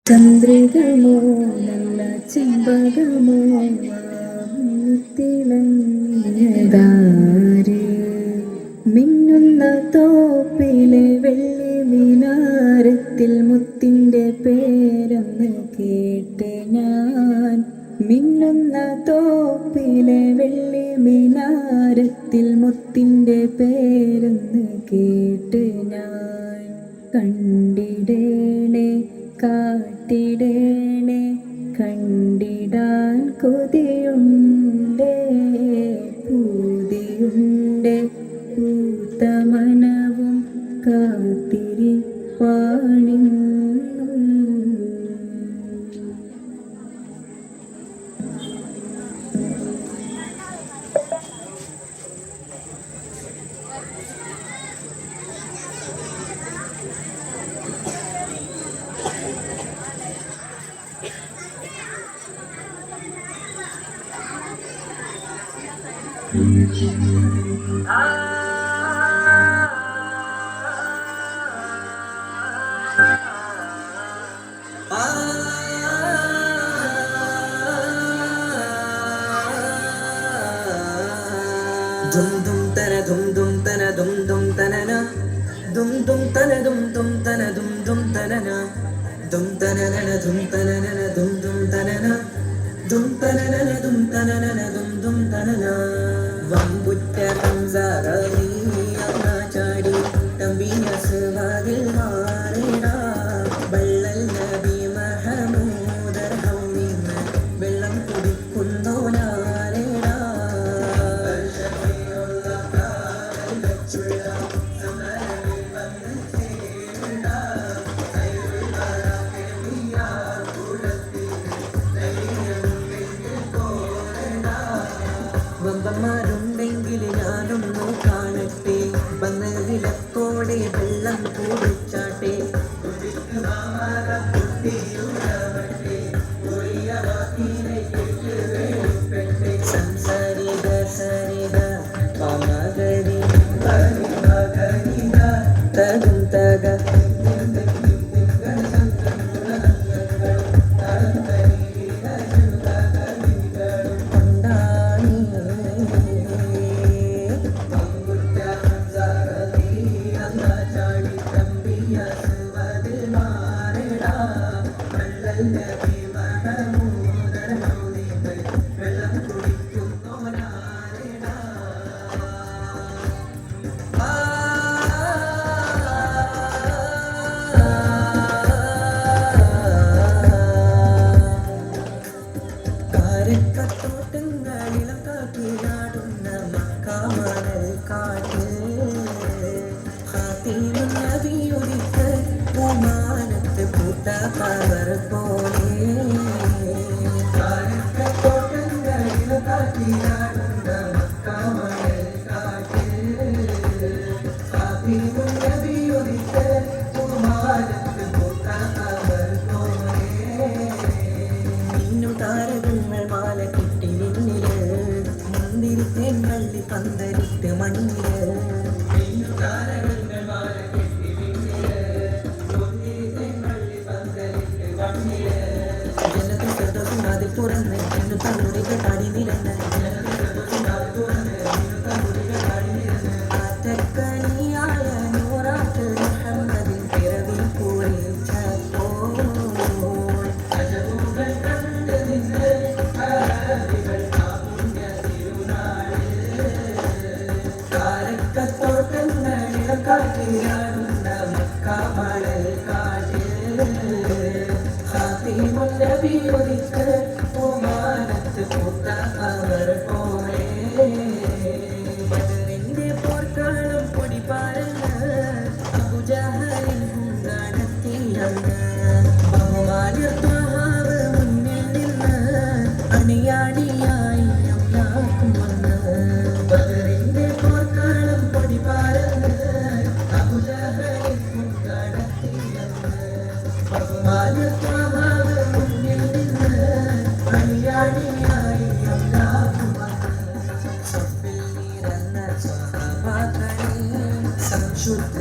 ചന്ദ്രികമോ നല്ല ചെമ്പകമോ തിളങ്ങിയതാരേ മിന്നുന്ന തോപ്പിലെ വെള്ളി മിനാരത്തിൽ മുത്തിൻ്റെ പേരൊന്ന് കേട്ട് ഞാൻ. മിന്നുന്ന തോപ്പിലെ വെള്ളി മിനാരത്തിൽ മുത്തിൻ്റെ പേരൊന്ന് കേട്ട് ഞാൻ. കണ്ടിടേണേ കാട്ടിടേണേ കണ്ടിടാൻ കൊതിയുണ്ടേ പൂതിയുണ്ടേ പൂത്ത മനവും കാത്തിരിപ്പാണിന്നും. Dum dum tana dum dum tana dum dum tana na dum dum tana dum dum tana dum dum tana na dum tana na dum tana na dum dum tana na dum tana na dum tana na dum dum tana na vambutta kamzarani amma chadi tambiya svadil marina ballal nabi mahmud rahmina bellam kudikkundona വമ്പന്മാരുണ്ടെങ്കിൽ ഞാനൊന്നു കാണട്ടെ വന്ന് വിലപ്പോടെ വെള്ളം കുടിച്ചാട്ടെ സംസാരിക സരിക പമകരി തകും തക കാരക്കത്തോട്ടങ്ങളിലും കാട്ടിലാടുന്ന മക്കാമണൽ കാറ്റ് കാത്തിനും നദിയൊരിക്ക് പൂമാനത്ത് പൂത്ത power പോലെ കാരക്കത്തോട്ടങ്ങളിലും കാട്ടിലാടുന്ന മക്കാമണൽ കാറ്റ് കാത്തിനും നദിയൊരിക്ക് പൂമാനത്ത് പൂത്ത പവർ പോലെ താരകങ്ങൾ മാല കിട്ടി നിന്നില് മുന്തിരിത്തേൻ വള്ളി പന്തരിട്ട് മണ്ണില് താരകങ്ങൾ മാല കിട്ടി നിന്നില് മുന്തിരിത്തേൻ വള്ളി പന്തരിട്ട് മണ്ണില് ജനത്തിൽ സദസ്സും അതിൽ തുറന്ന് എന്നു തന്നുടികൾ പാടി നിരന്ന് ആറ്റക്കനിയായ നൂറാട്ട് മുഹമ്മദിൻ പിറവിൽ പൂരിച്ചപ്പോൾ കാരക്കത്തോട്ടങ്ങളിലും കാട്ടിലാടുന്ന മക്കാമണൽ കാട്ടിൽ ഖാതിമുൻ നബി ഒരിക്ക് പൂമാനത്ത് പൂത്ത അവർ പോലെ ബദറിന്റെ പോർക്കാളം പൊടിപാറന്ന് അബൂജഹലിൻ ഹുങ്കാണത്തിലന്ന് ബഹുമാനത്വഹാവ് മുന്നിൽ നിന്ന് അണിയാണിയായി അമ്ലാക്കും വന്ന് ബദറിന്റെ പോർക്കാളം പൊടിപാറന്ന് അബൂജഹലിൻ ഹുങ്കാണത്തിലന്ന് ബഹുമാനത്വഹാവ് മുന്നിൽ നിന്ന് അണിയാണിയായി അമ്ലാക്കും വന്ന് സഫിൽ നിറഞ്ഞ സ്വഹാബാക്കളെ സംശുദ്ധ